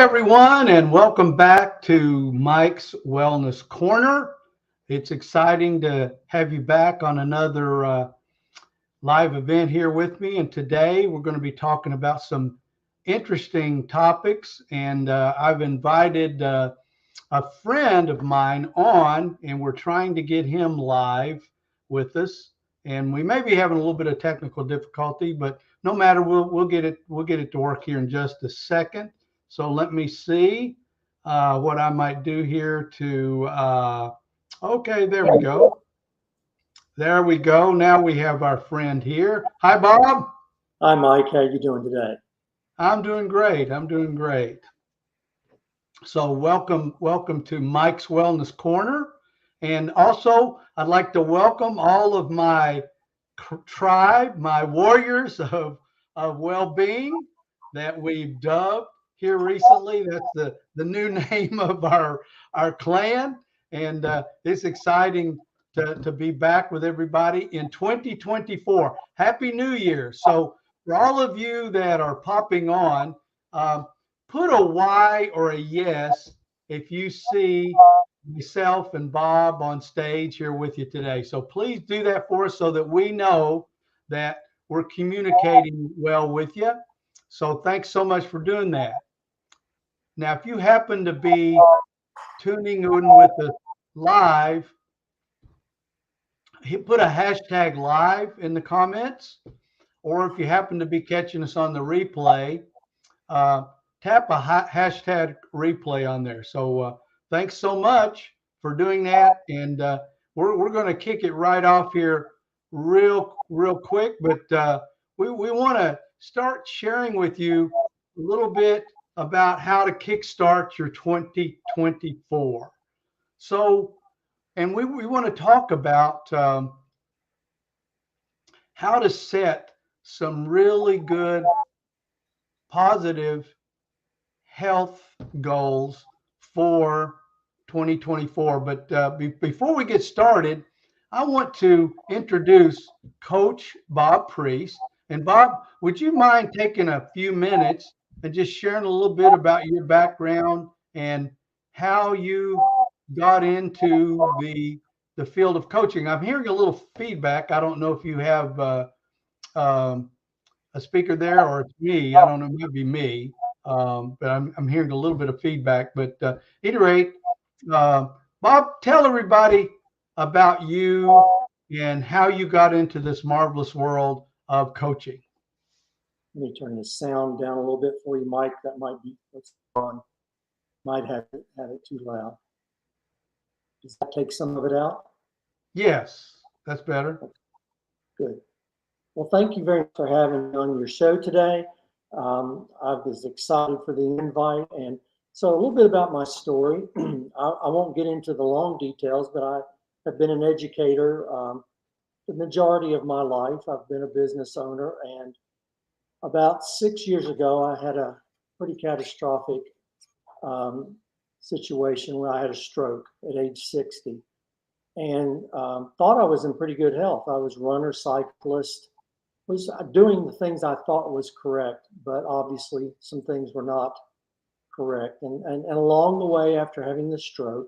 everyone, and welcome back to Mike's Wellness Corner. It's exciting to have you back on another live event here with me. And today we're going to be talking about some interesting topics. And I've invited a friend of mine on, and we're trying to get him live with us. And we may be having a little bit of technical difficulty, but no matter, we'll get it to work here in just a second. So let me see what I might do here to. Okay, there we go. There we go. Now we have our friend here. Hi, Bob. Hi, Mike. How you doing today? I'm doing great. I'm doing great. So welcome to Mike's Wellness Corner. And also, I'd like to welcome all of my tribe, my warriors of well-being that we've dubbed here recently. That's the new name of our clan. And it's exciting to be back with everybody in 2024. Happy New Year. So for all of you that are popping on, put a Y or a yes if you see myself and Bob on stage here with you today. So please do that for us so that we know that we're communicating well with you. So thanks so much for doing that. Now, if you happen to be tuning in with us live, put a hashtag live in the comments, or if you happen to be catching us on the replay, tap a hashtag replay on there. So thanks so much for doing that. And we're going to kick it right off here real quick. But we want to start sharing with you a little bit about how to kickstart your 2024. So, and we want to talk about how to set some really good, positive health goals for 2024. But before we get started, I want to introduce Coach Bob Priest. And Bob, would you mind taking a few minutes and just sharing a little bit about your background and how you got into the field of coaching? I'm hearing a little feedback. I don't know if you have um, a speaker there or it's me. I don't know, it might be me. But I'm hearing a little bit of feedback. But at any rate, Bob, tell everybody about you and how you got into this marvelous world of coaching. Let me turn the sound down a little bit for you, Mike. That might be what's on. Might have it too loud. Does that take some of it out? Yes, that's better. Good. Well, thank you very much for having me on your show today. I was excited for the invite. And so a little bit about my story. I won't get into the long details, but I have been an educator the majority of my life. I've been a business owner. And about 6 years ago, I had a pretty catastrophic situation where I had a stroke at age 60 and thought I was in pretty good health. I was runner, cyclist, was doing the things I thought was correct, but obviously some things were not correct. And along the way, after having the stroke,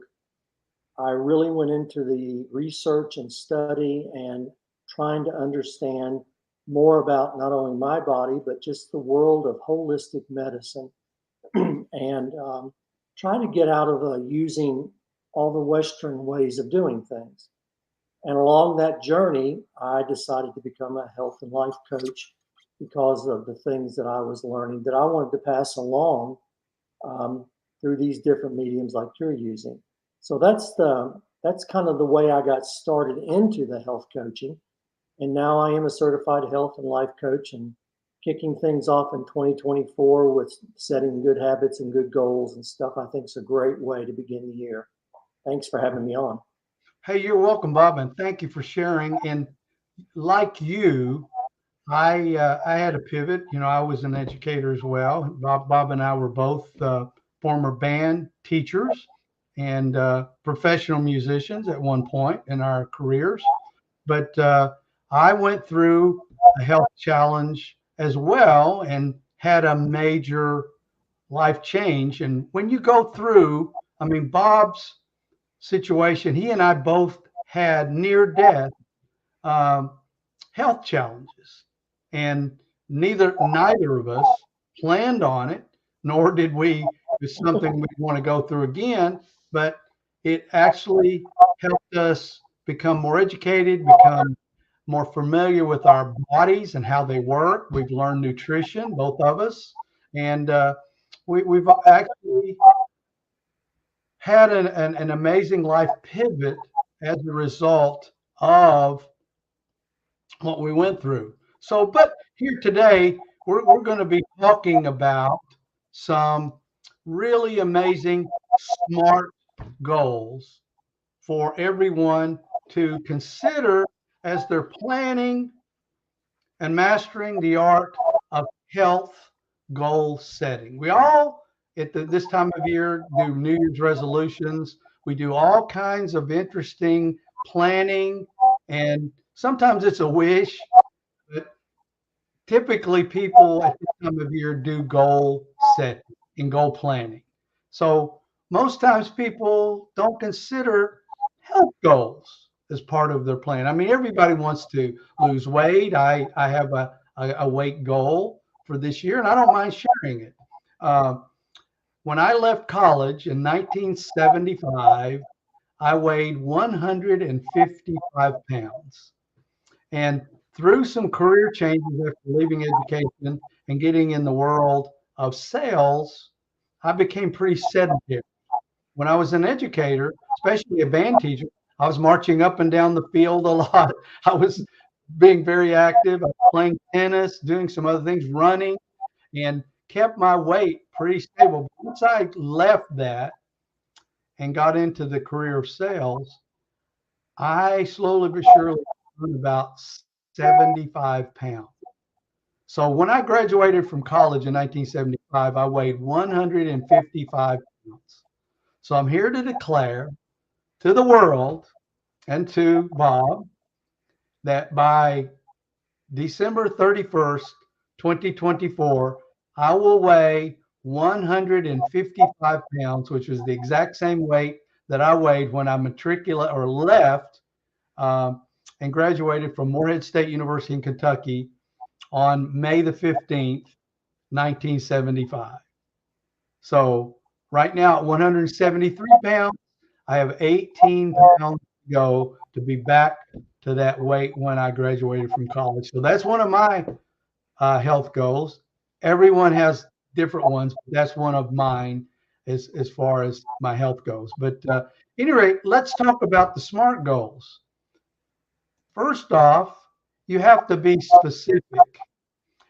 I really went into the research and study and trying to understand more about not only my body, but just the world of holistic medicine and trying to get out of using all the Western ways of doing things. And along that journey, I decided to become a health and life coach because of the things that I was learning that I wanted to pass along through these different mediums like you're using. So that's kind of the way I got started into the health coaching. And now I am a certified health and life coach and kicking things off in 2024 with setting good habits and good goals and stuff. I think it's a great way to begin the year. Thanks for having me on. Hey, you're welcome, Bob, and thank you for sharing. And like you, I had a pivot. You know, I was an educator as well. Bob and I were both former band teachers and professional musicians at one point in our careers. But I went through a health challenge as well and had a major life change. And when you go through, I mean, Bob's situation, he and I both had near death um, health challenges, and neither of us planned on it, nor did we. It's something we want to go through again, but it actually helped us become more educated, become more familiar with our bodies and how they work. We've learned nutrition, both of us, and we've actually had an amazing life pivot as a result of what we went through. So, but here today, we're going to be talking about some really amazing SMART goals for everyone to consider as they're planning and mastering the art of health goal setting. We all, this time of year, do New Year's resolutions. We do all kinds of interesting planning, and sometimes it's a wish, but typically people at this time of year do goal setting and goal planning. So most times people don't consider health goals as part of their plan. I mean, everybody wants to lose weight. I have a weight goal for this year, and I don't mind sharing it. Uh, when I left college in 1975, I weighed 155 pounds. And through some career changes after leaving education and getting in the world of sales, I became pretty sedentary. When I was an educator, especially a band teacher, I was marching up and down the field a lot. I was being very active. I was playing tennis, doing some other things, running, and kept my weight pretty stable. Once I left that and got into the career of sales, I slowly but surely gained about 75 pounds. So when I graduated from college in 1975, I weighed 155 pounds. So I'm here to declare to the world and to Bob that by December 31st, 2024, I will weigh 155 pounds, which was the exact same weight that I weighed when I matriculated or left um, and graduated from Morehead State University in Kentucky on May the 15th, 1975. So right now at 173 pounds, I have 18 pounds to go to be back to that weight when I graduated from college. So that's one of my health goals. Everyone has different ones, but that's one of mine as far as my health goes. But any rate, let's talk about the SMART goals. First off, you have to be specific.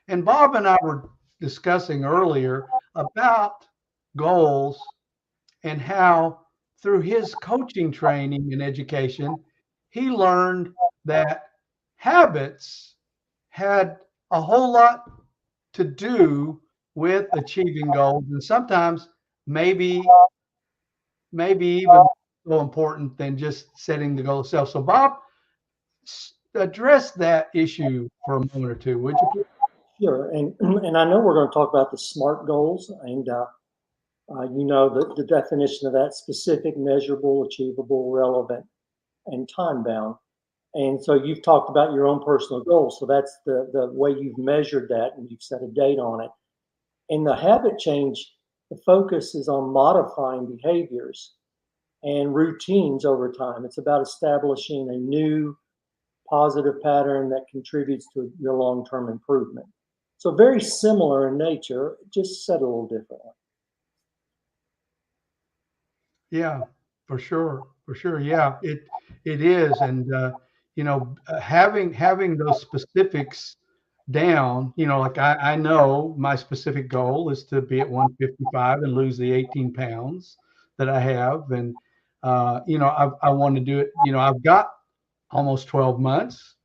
And Bob and I were discussing earlier about goals and how through his coaching training and education, he learned that habits had a whole lot to do with achieving goals, and sometimes maybe even so important than just setting the goal itself. So Bob, address that issue for a moment or two, would you please? Sure. And and I know we're going to talk about the SMART goals, and you know the definition of that: specific, measurable, achievable, relevant, and time bound. And so you've talked about your own personal goals. So that's the way you've measured that and you've set a date on it. In the habit change, the focus is on modifying behaviors and routines over time. It's about establishing a new positive pattern that contributes to your long term improvement. So, very similar in nature, just said a little differently. Yeah, for sure. Yeah, it is, and having those specifics down. Like I know my specific goal is to be at 155 and lose the 18 pounds that I have, and I want to do it. I've got almost 12 months,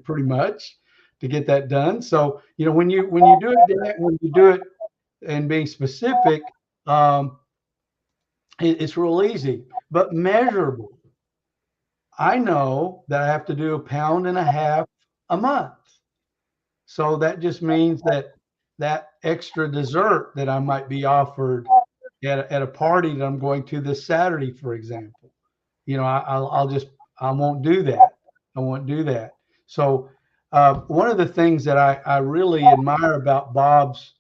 pretty much, to get that done. So when you do it, when you do it and being specific. It's real easy, but measurable. I know that I have to do a pound and a half a month. So that just means that that extra dessert that I might be offered at a party that I'm going to this Saturday, for example. You know, I won't do that. I won't do that. So one of the things that I really admire about Bob's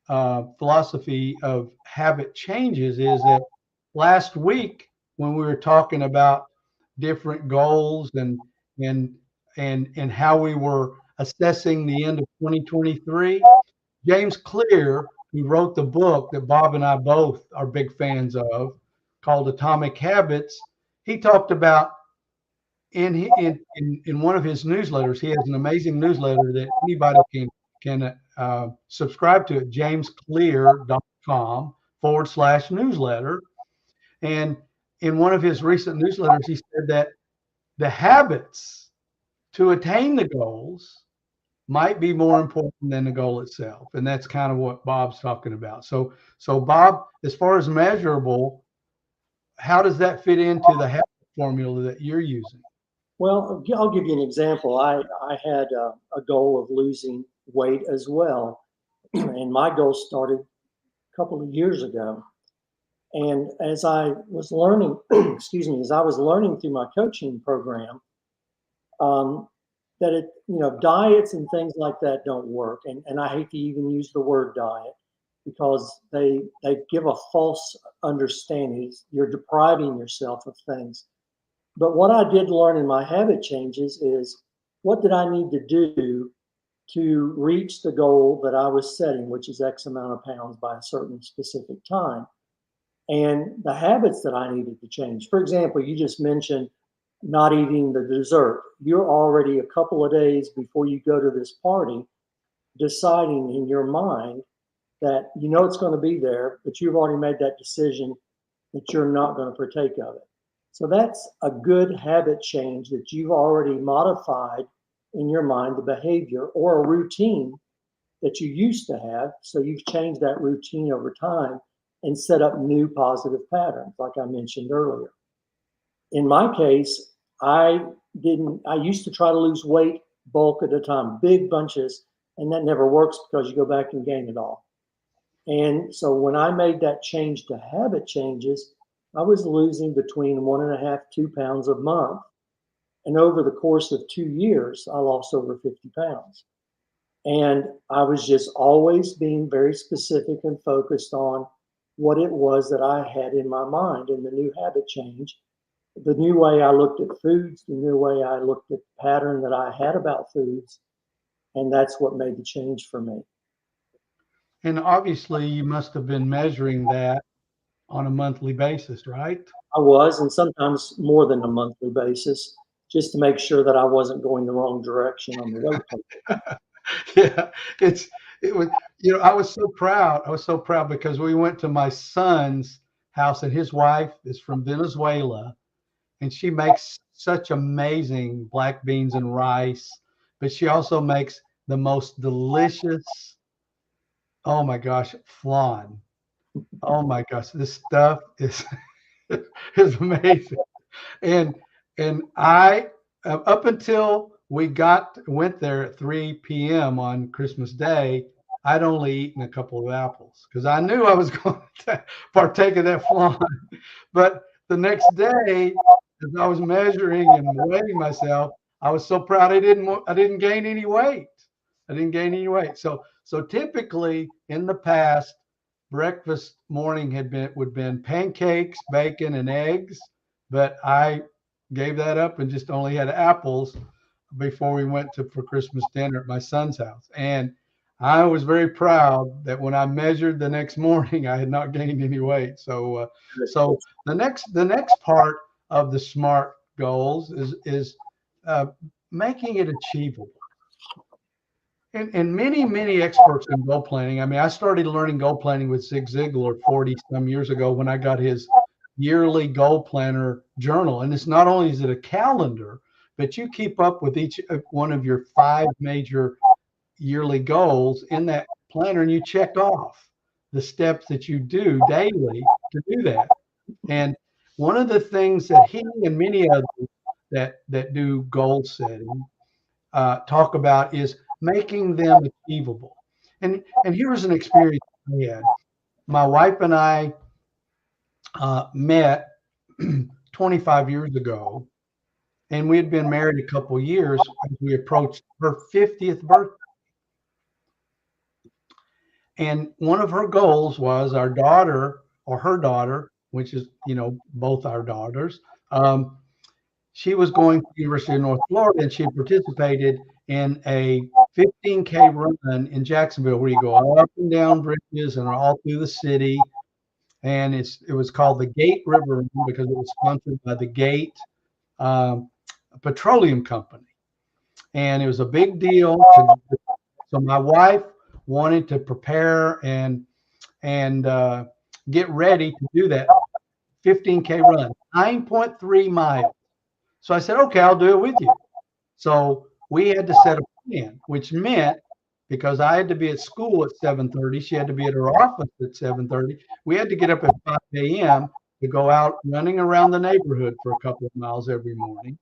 philosophy of habit changes is that last week when we were talking about different goals and and how we were assessing the end of 2023, James Clear, who wrote the book that Bob and I both are big fans of, called Atomic Habits, he talked about in one of his newsletters. He has an amazing newsletter that anybody can subscribe to at jamesclear.com/newsletter. And in one of his recent newsletters, he said that the habits to attain the goals might be more important than the goal itself. And that's kind of what Bob's talking about. So Bob, as far as measurable, how does that fit into the habit formula that you're using? Well, I'll give you an example. I had a goal of losing weight as well. And my goal started a couple of years ago. And as I was learning, excuse me, as I was learning through my coaching program, that diets and things like that don't work. And I hate to even use the word diet because they give a false understanding. You're depriving yourself of things. But what I did learn in my habit changes is what did I need to do to reach the goal that I was setting, which is X amount of pounds by a certain specific time, and the habits that I needed to change. For example, you just mentioned not eating the dessert. You're already a couple of days before you go to this party deciding in your mind that you know it's going to be there, but you've already made that decision that you're not going to partake of it. So that's a good habit change that you've already modified in your mind, the behavior or a routine that you used to have. So you've changed that routine over time and set up new positive patterns, like I mentioned earlier. In my case, I used to try to lose weight bulk at a time, big bunches, and that never works because you go back and gain it all. And so when I made that change to habit changes, I was losing between 1.5, 2 pounds a month. And over the course of 2 years, I lost over 50 pounds. And I was just always being very specific and focused on what it was that I had in my mind in the new habit change, the new way I looked at foods, the new way I looked at the pattern that I had about foods. And that's what made the change for me. And obviously, you must have been measuring that on a monthly basis, right? I was, and sometimes more than a monthly basis, just to make sure that I wasn't going the wrong direction on the weight. Yeah, it was, I was so proud. I was so proud because we went to my son's house and his wife is from Venezuela and she makes such amazing black beans and rice, but she also makes the most delicious, oh my gosh, flan. Oh my gosh, this stuff is is amazing. And I up until we went there at 3 p.m. on Christmas Day, I'd only eaten a couple of apples because I knew I was going to partake of that flan. But the next day, as I was measuring and weighing myself, I was so proud I didn't gain any weight. I didn't gain any weight. So typically in the past, breakfast morning would been pancakes, bacon, and eggs, but I gave that up and just only had apples before we went for Christmas dinner at my son's house. And I was very proud that when I measured the next morning, I had not gained any weight. So the next part of the SMART goals is making it achievable. And many experts in goal planning. I mean, I started learning goal planning with Zig Ziglar 40 some years ago when I got his yearly goal planner journal. And it's not only is it a calendar, but you keep up with each one of your 5 major yearly goals in that planner and you check off the steps that you do daily to do that. And one of the things that he and many others that do goal setting talk about is making them achievable. And here was an experience I had. My wife and I met 25 years ago, and we had been married a couple of years as we approached her 50th birthday. And one of her goals was our daughter, or her daughter, which is, both our daughters. She was going to the University of North Florida, and she had participated in a 15K run in Jacksonville, where you go up and down bridges and all through the city. And it was called the Gate River Run because it was sponsored by the Gate um, Petroleum Company, and it was a big deal. So my wife wanted to prepare and get ready to do that 15K run, 9.3 miles. So I said, okay, I'll do it with you. So we had to set a plan, which meant because I had to be at school at 7:30, she had to be at her office at 7:30. We had to get up at 5 a.m. to go out running around the neighborhood for a couple of miles every morning.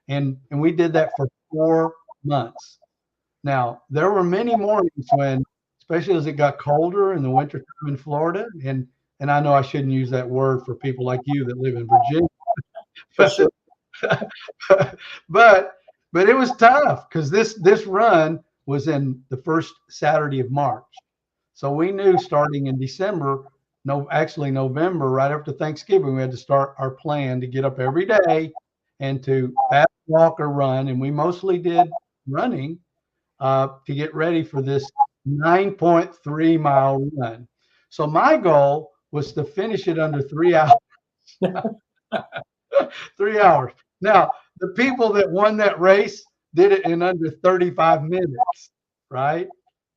And we did that for 4 months. Now, there were many mornings when, especially as it got colder in the wintertime in Florida, and I know I shouldn't use that word for people like you that live in Virginia, For but sure. but but it was tough because this run was in the first Saturday of March. So we knew starting in December, no, actually November, right after Thanksgiving, we had to start our plan to get up every day and to fast walk or run. And we mostly did running to get ready for this 9.3 mile run. So my goal was to finish it under 3 hours. 3 hours. Now, the people that won that race did it in under 35 minutes, right?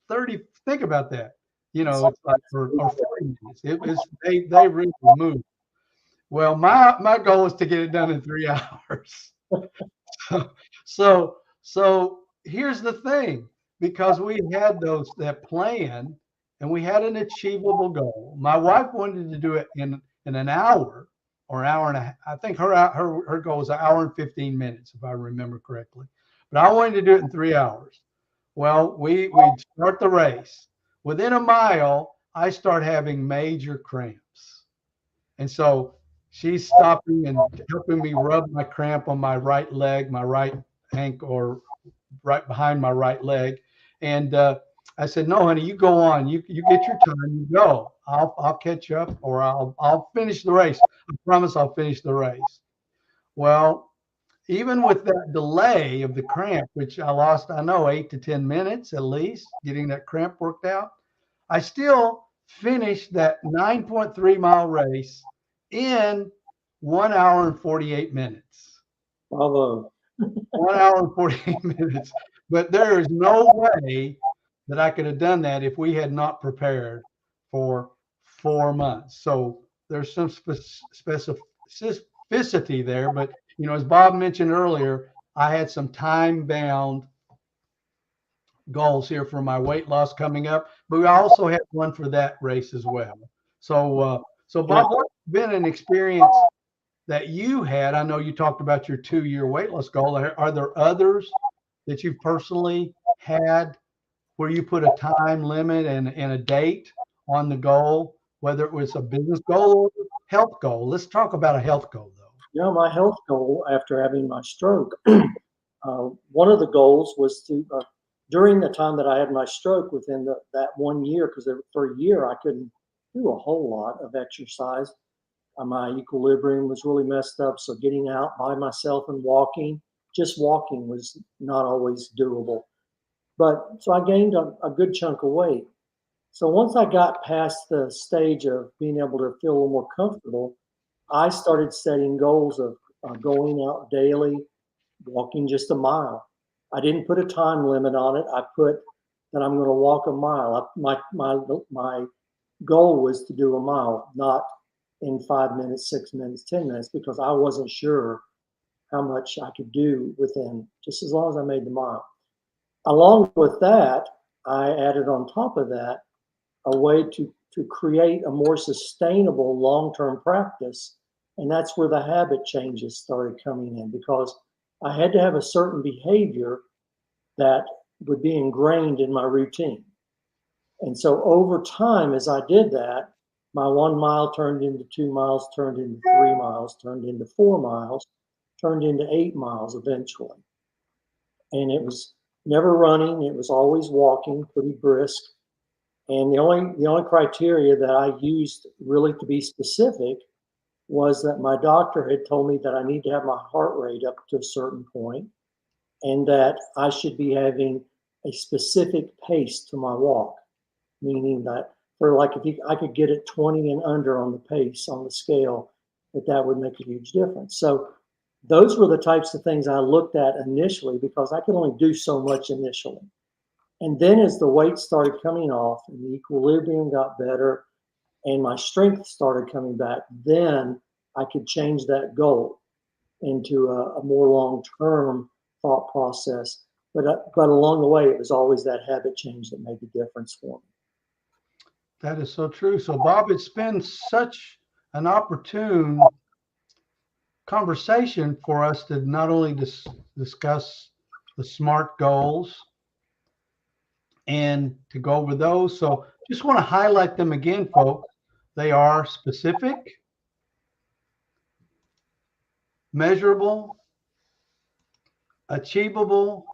30, think about that. It's like or 40 minutes. It was they really moved. Well, my goal is to get it done in 3 hours. So so here's the thing, because we had that plan and we had an achievable goal. My wife wanted to do it in an hour or hour and a half. I think her goal was an hour and 15 minutes, if I remember correctly. But I wanted to do it in 3 hours. Well, we'd start the race. Within a mile, I start having major cramps. And so she's stopping and helping me rub my cramp on my right leg, my right ankle, or right behind my right leg. And I said, "No, honey, you go on. You get your time. You go. I'll catch up, or I'll finish the race. I promise I'll finish the race." Well, even with that delay of the cramp, which I lost, I know 8 to 10 minutes at least getting that cramp worked out, I still finished that 9.3 mile race in 1 hour and 48 minutes. Bravo. 1 hour and 48 minutes. But there is no way that I could have done that if we had not prepared for 4 months. So there's some specificity there. But, as Bob mentioned earlier, I had some time bound goals here for my weight loss coming up, but we also had one for that race as well. So Bob, what's been an experience that you had? I know you talked about your 2-year weight loss goal. Are there others that you've personally had where you put a time limit and a date on the goal, whether it was a business goal or health goal? Let's talk about a health goal, though. My health goal after having my stroke, one of the goals was to, during the time that I had my stroke, within that 1 year, because for a year I couldn't do a whole lot of exercise. My equilibrium was really messed up. So getting out by myself and just walking was not always doable. But so I gained a good chunk of weight. So once I got past the stage of being able to feel a little more comfortable, I started setting goals of going out daily, walking just a mile. I didn't put a time limit on it. I put that I'm going to walk a mile. My goal was to do a mile, not in 5 minutes, 6 minutes, 10 minutes, because I wasn't sure how much I could do within, just as long as I made the mile. Along with that, I added on top of that a way to create a more sustainable long-term practice. And that's where the habit changes started coming in, because I had to have a certain behavior that would be ingrained in my routine. And so over time, as I did that, my 1 mile turned into 2 miles, turned into 3 miles, turned into 4 miles, turned into 8 miles eventually. And it was never running, it was always walking, pretty brisk. And the only criteria that I used really to be specific was that my doctor had told me that I need to have my heart rate up to a certain point and that I should be having a specific pace to my walk, meaning that for like if I could get it 20 and under on the pace on the scale, that would make a huge difference. So those were the types of things I looked at initially because I could only do so much initially. And then as the weight started coming off and the equilibrium got better and my strength started coming back, then I could change that goal into a more long-term thought process. But along the way, it was always that habit change that made the difference for me. That is so true. So, Bob, it's been such an opportune conversation for us to not only discuss the SMART goals and to go over those. So, just want to highlight them again, folks. They are specific, measurable, achievable,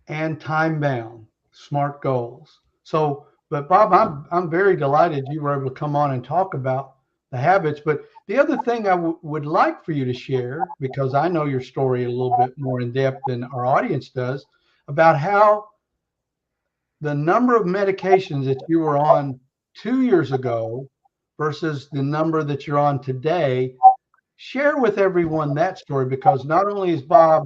and time bound SMART goals. So, but Bob, I'm very delighted you were able to come on and talk about the habits. But the other thing I would like for you to share, because I know your story a little bit more in depth than our audience does, about how the number of medications that you were on 2 years ago versus the number that you're on today. Share with everyone that story, because not only has Bob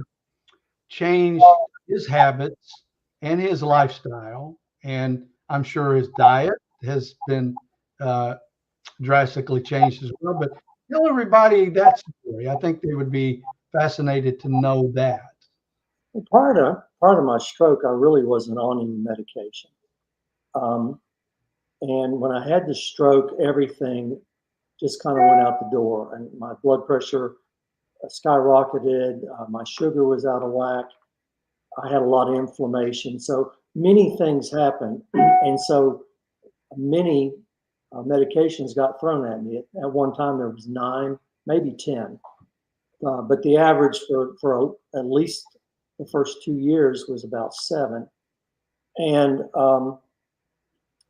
changed his habits and his lifestyle, and I'm sure his diet has been uh, drastically changed as well. But tell everybody that story. I think they would be fascinated to know that. And part of my stroke, I really wasn't on any medication. Um, and when I had the stroke, everything just kind of went out the door, and my blood pressure skyrocketed. My sugar was out of whack. I had a lot of inflammation. So many things happened, and so many medications got thrown at me. At one time, there was 9, maybe 10, but the average for at least the first 2 years was about 7. And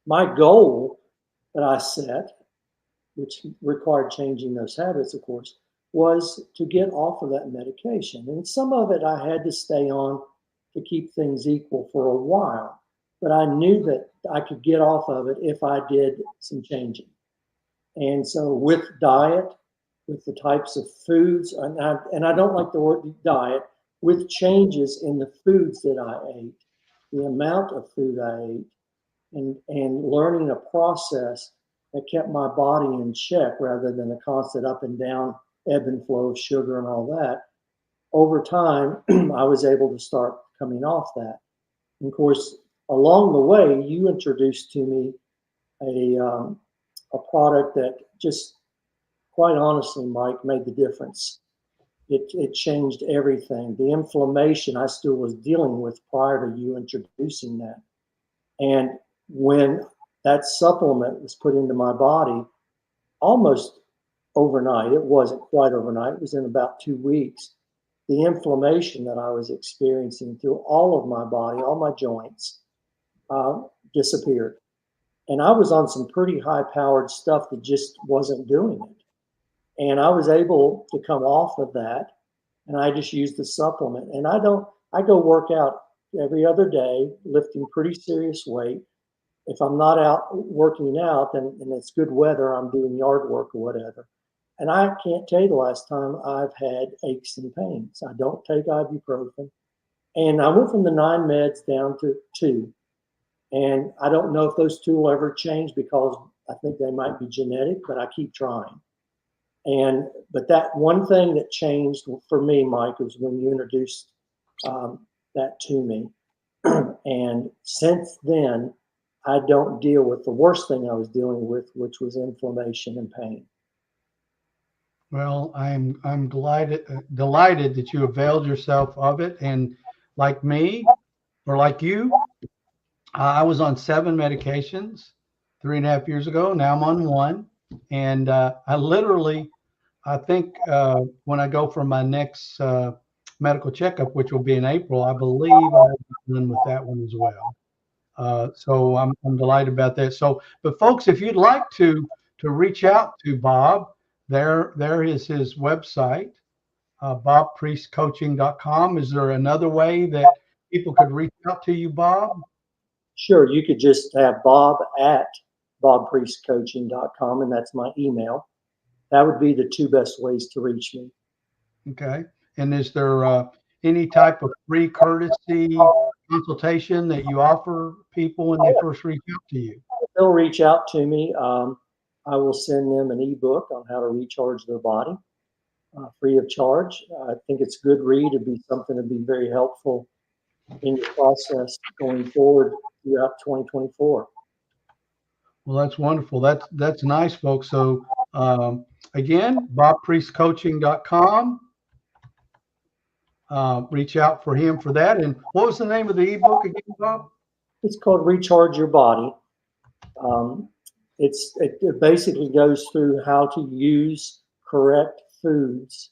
my goal that I set, which required changing those habits, of course, was to get off of that medication. And some of it I had to stay on to keep things equal for a while. But I knew that I could get off of it if I did some changing. And so with diet, with the types of foods, and I don't like the word diet, with changes in the foods that I ate, the amount of food I ate, and learning a process that kept my body in check rather than a constant up and down ebb and flow of sugar and all that. Over time, I was able to start coming off that. And of course, along the way, you introduced to me a product that just, quite honestly, Mike, made the difference. It changed everything. The inflammation I still was dealing with prior to you introducing that. And when that supplement was put into my body, almost overnight, it wasn't quite overnight, it was in about 2 weeks, the inflammation that I was experiencing through all of my body, all my joints, disappeared. And I was on some pretty high powered stuff that just wasn't doing it. And I was able to come off of that, and I just used the supplement. And I go work out every other day, lifting pretty serious weight. If I'm not out working out and it's good weather, I'm doing yard work or whatever. And I can't tell you the last time I've had aches and pains. I don't take ibuprofen. And I went from the 9 meds down to 2. And I don't know if those 2 will ever change because I think they might be genetic, but I keep trying. But that one thing that changed for me, Mike, was when you introduced that to me. And since then, I don't deal with the worst thing I was dealing with, which was inflammation and pain. Well, I'm delighted that you availed yourself of it, and like me or like you, I was on 7 medications 3.5 years ago. Now I'm on one. And I literally, I think when I go for my next medical checkup, which will be in April, I believe I'll be done with that one as well. So I'm delighted about that. So, but folks, if you'd like to reach out to Bob, there is his website, bobpriestcoaching.com. Is there another way that people could reach out to you, Bob? Sure, you could just have Bob at bobpriestcoaching.com, and that's my email. That would be the two best ways to reach me. Okay. And is there any type of free courtesy consultation that you offer people when they first reach out to you? They'll reach out to me. I will send them an ebook on how to recharge their body free of charge. I think it's a good read. It'd be something to be very helpful in your process going forward throughout 2024. Well, that's wonderful. That's nice, folks. So again, bobpriestcoaching.com. Reach out for him for that. And what was the name of the ebook again, Bob? It's called Recharge Your Body. It basically goes through how to use correct foods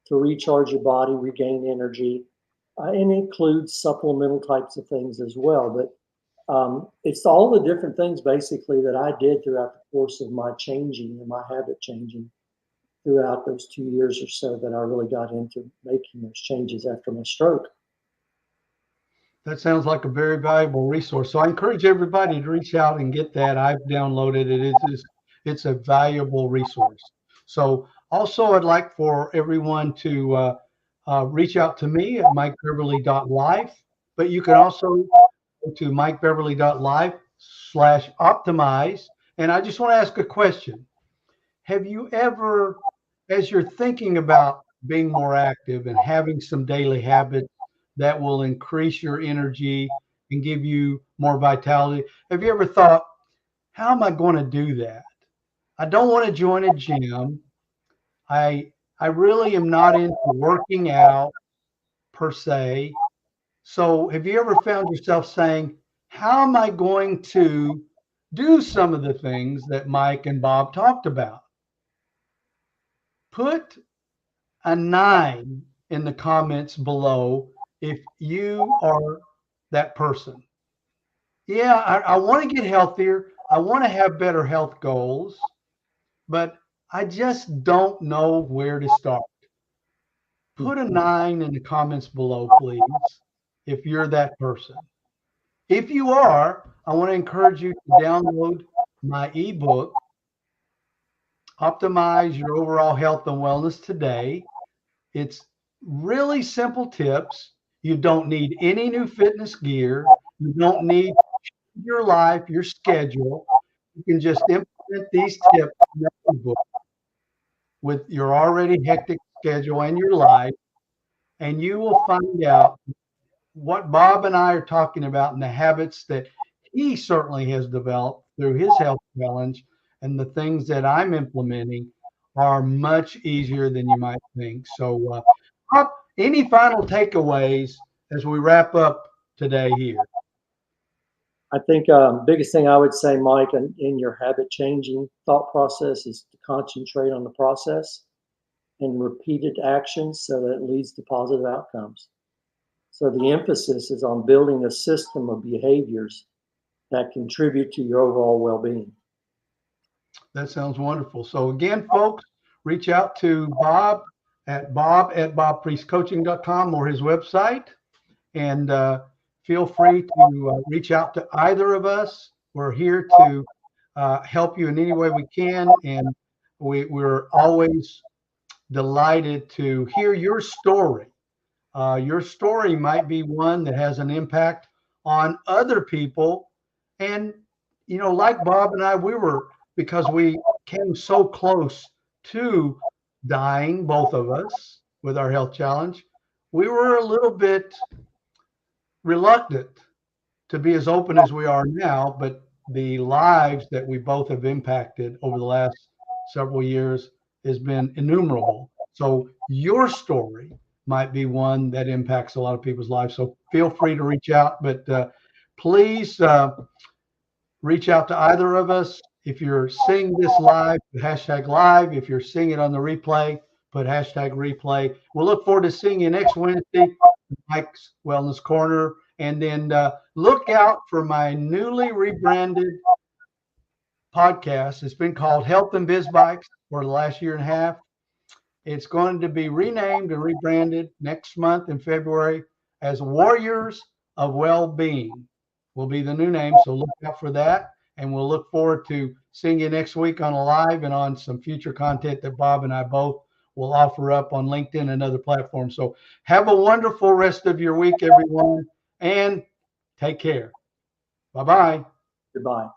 to recharge your body, regain energy, and includes supplemental types of things as well. But it's all the different things basically that I did throughout the course of my changing and my habit changing throughout those 2 years or so that I really got into making those changes after my stroke. That sounds like a very valuable resource. So I encourage everybody to reach out and get that. I've downloaded it. It's a valuable resource. So also, I'd like for everyone to reach out to me at mikebeverly.life, but you can also go to mikebeverly.life/optimize. And I just want to ask a question. Have you ever, as you're thinking about being more active and having some daily habits that will increase your energy and give you more vitality, have you ever thought, how am I going to do that? I don't want to join a gym. I really am not into working out per se. So have you ever found yourself saying, how am I going to do some of the things that Mike and Bob talked about? Put a 9 in the comments below if you are that person. Yeah, I want to get healthier. I want to have better health goals, but I just don't know where to start. Put a 9 in the comments below, please, if you're that person. If you are, I want to encourage you to download my ebook, Optimize Your Overall Health and Wellness Today. It's really simple tips. You don't need any new fitness gear. You don't need your life, your schedule. You can just implement these tips in the book with your already hectic schedule and your life, and you will find out what Bob and I are talking about and the habits that he certainly has developed through his health challenge, and the things that I'm implementing are much easier than you might think. So, Bob, any final takeaways as we wrap up today here? I think biggest thing I would say, Mike, in your habit changing thought process is to concentrate on the process and repeated actions so that it leads to positive outcomes. So the emphasis is on building a system of behaviors that contribute to your overall well-being. That sounds wonderful. So again, folks, reach out to Bob at bobpriestcoaching.com or his website, and feel free to reach out to either of us. We're here to help you in any way we can, and we're always delighted to hear your story. Your story might be one that has an impact on other people. And, like Bob and I, because we came so close to dying, both of us, with our health challenge, we were a little bit reluctant to be as open as we are now. But the lives that we both have impacted over the last several years has been innumerable. So your story might be one that impacts a lot of people's lives. So feel free to reach out. But please reach out to either of us. If you're seeing this live, put hashtag live. If you're seeing it on the replay, put hashtag replay. We'll look forward to seeing you next Wednesday, Mike's Wellness Corner. And then look out for my newly rebranded podcast. It's been called Health and Biz Bikes for the last year and a half. It's going to be renamed and rebranded next month in February as Warriors of Well-Being will be the new name. So look out for that. And we'll look forward to seeing you next week on a live and on some future content that Bob and I both will offer up on LinkedIn and other platforms. So have a wonderful rest of your week, everyone, and take care. Bye-bye. Goodbye.